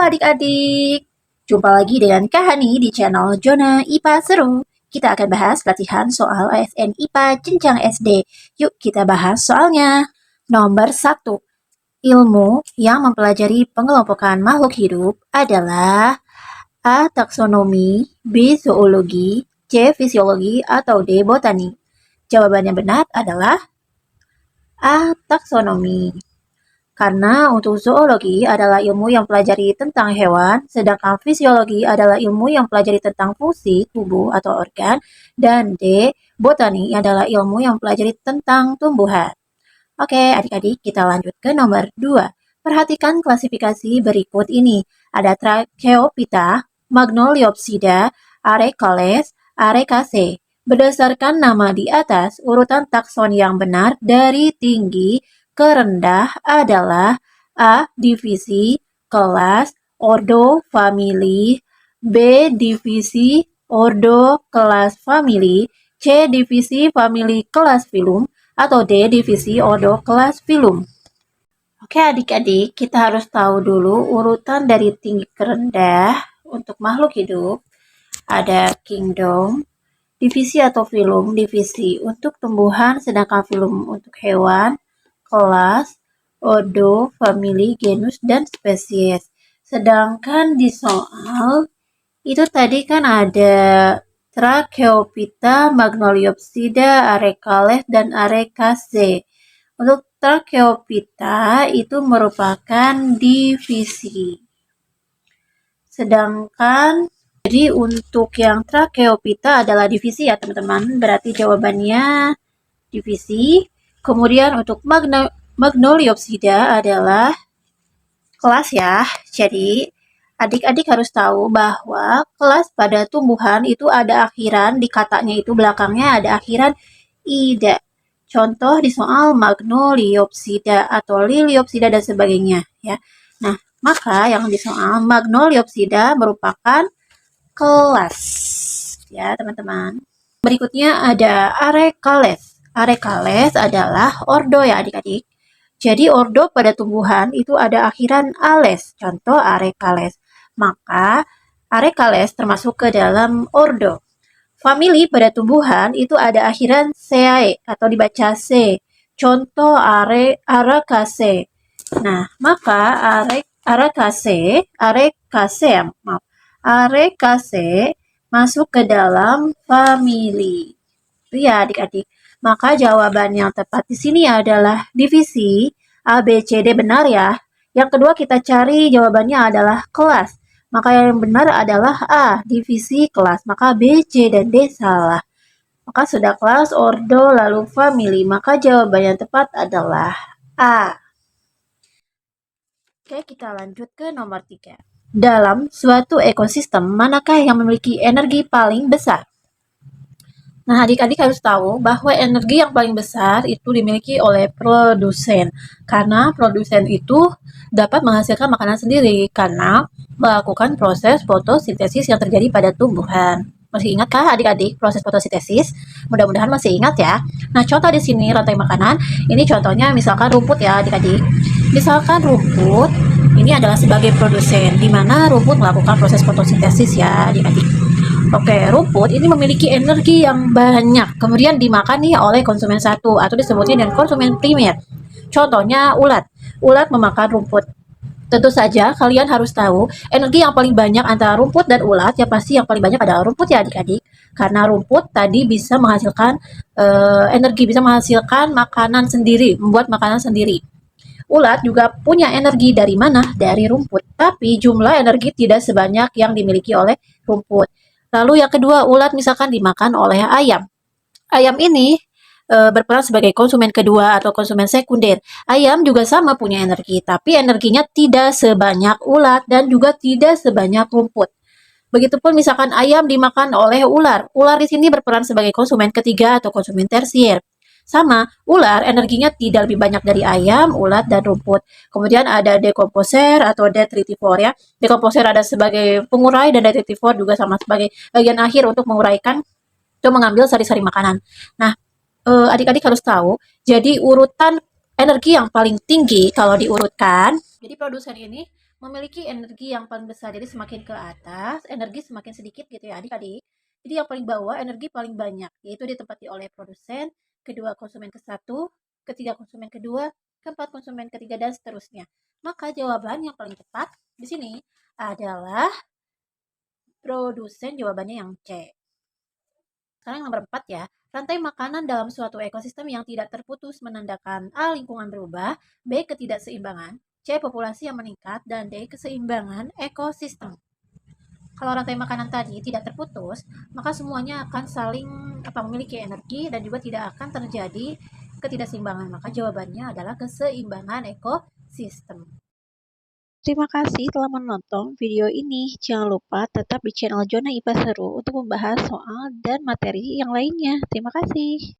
adik-adik, jumpa lagi dengan Kak Hani di channel Jona IPA Seru. Kita akan bahas latihan soal ASN IPA jenjang SD. Yuk kita bahas soalnya. Nomor 1. Ilmu yang mempelajari pengelompokan makhluk hidup adalah A. Taksonomi, B. Zoologi, C. Fisiologi, atau D. Botani. Jawaban yang benar adalah A. Taksonomi. Karena untuk zoologi adalah ilmu yang pelajari tentang hewan, sedangkan fisiologi adalah ilmu yang pelajari tentang fungsi tubuh atau organ, dan D. Botani adalah ilmu yang pelajari tentang tumbuhan. Oke, adik-adik, kita lanjut ke nomor 2. Perhatikan klasifikasi berikut ini. Ada Tracheophyta, Magnoliopsida, Arecales, Arecaceae. Berdasarkan nama di atas, urutan takson yang benar dari tinggi ke rendah adalah A. Divisi, kelas, ordo, famili, B. Divisi, ordo, kelas, famili, C. Divisi, famili, kelas, filum, atau D. Divisi, ordo, kelas, filum. Oke adik-adik, kita harus tahu dulu urutan dari tinggi ke rendah untuk makhluk hidup. Ada kingdom, divisi atau filum, divisi untuk tumbuhan, sedangkan filum untuk hewan, kelas, ordo, famili, genus, dan spesies. Sedangkan di soal itu tadi kan ada Tracheophyta, Magnoliopsida, Arecales, dan Arecaceae. Untuk Tracheophyta itu merupakan divisi. Sedangkan jadi untuk yang Tracheophyta adalah divisi ya teman-teman. Berarti jawabannya divisi. Kemudian untuk Magnoliopsida adalah kelas ya. Jadi adik-adik harus tahu bahwa kelas pada tumbuhan itu ada akhiran, di katanya itu belakangnya ada akhiran ida. Contoh di soal Magnoliopsida atau Liliopsida dan sebagainya ya. Nah, maka yang di soal Magnoliopsida merupakan kelas ya teman-teman. Berikutnya ada Arecales. Arecales adalah ordo ya adik-adik. Jadi ordo pada tumbuhan itu ada akhiran ales, contoh Arecales. Maka Arecales termasuk ke dalam ordo. Famili pada tumbuhan itu ada akhiran Cae atau dibaca C, contoh Aracaceae. Nah, maka Arecaceae masuk ke dalam famili. Itu ya adik-adik. Maka jawaban yang tepat di sini adalah divisi. A, B, C, D benar ya. Yang kedua kita cari jawabannya adalah kelas. Maka yang benar adalah A, divisi kelas. Maka B, C, dan D salah. Maka sudah kelas, ordo, lalu famili. Maka jawaban yang tepat adalah A. Oke, kita lanjut ke nomor 3. Dalam suatu ekosistem, manakah yang memiliki energi paling besar? Nah, adik-adik harus tahu bahwa energi yang paling besar itu dimiliki oleh produsen. Karena produsen itu dapat menghasilkan makanan sendiri karena melakukan proses fotosintesis yang terjadi pada tumbuhan. Masih ingatkah adik-adik proses fotosintesis? Mudah-mudahan masih ingat ya. Nah, contoh di sini rantai makanan. Ini contohnya misalkan rumput ya adik-adik. Misalkan rumput ini adalah sebagai produsen, di mana rumput melakukan proses fotosintesis ya adik-adik. Oke, rumput ini memiliki energi yang banyak, kemudian dimakan nih oleh konsumen satu atau disebutnya dengan konsumen primer. Contohnya ulat. Ulat memakan rumput. Tentu saja kalian harus tahu energi yang paling banyak antara rumput dan ulat ya pasti yang paling banyak adalah rumput ya adik-adik. Karena rumput tadi bisa menghasilkan energi, bisa menghasilkan makanan sendiri, membuat makanan sendiri. Ulat juga punya energi dari mana? Dari rumput. Tapi jumlah energi tidak sebanyak yang dimiliki oleh rumput. Lalu yang kedua, ulat misalkan dimakan oleh ayam. Ayam ini berperan sebagai konsumen kedua atau konsumen sekunder. Ayam juga sama punya energi, tapi energinya tidak sebanyak ulat dan juga tidak sebanyak rumput. Begitupun misalkan ayam dimakan oleh ular. Ular di sini berperan sebagai konsumen ketiga atau konsumen tersier. Sama, ular energinya tidak lebih banyak dari ayam, ulat, dan rumput. Kemudian ada dekomposer atau detritivor ya. Dekomposer ada sebagai pengurai dan detritivor juga sama sebagai bagian akhir untuk menguraikan atau mengambil sari-sari makanan. Nah, adik-adik harus tahu, jadi urutan energi yang paling tinggi kalau diurutkan, jadi produsen ini memiliki energi yang paling besar. Jadi semakin ke atas, energi semakin sedikit gitu ya adik-adik. Jadi yang paling bawah energi paling banyak, yaitu ditempati oleh produsen, kedua konsumen ke satu, ketiga konsumen kedua, keempat konsumen ketiga, dan seterusnya. Maka jawaban yang paling tepat di sini adalah produsen, jawabannya yang C. Sekarang yang nomor 4 ya. Rantai makanan dalam suatu ekosistem yang tidak terputus menandakan A. Lingkungan berubah, B. Ketidakseimbangan, C. Populasi yang meningkat, dan D. Keseimbangan ekosistem. Kalau rantai makanan tadi tidak terputus, maka semuanya akan saling memiliki energi dan juga tidak akan terjadi ketidakseimbangan. Maka jawabannya adalah keseimbangan ekosistem. Terima kasih telah menonton video ini. Jangan lupa tetap di channel Zona IPA Seru untuk membahas soal dan materi yang lainnya. Terima kasih.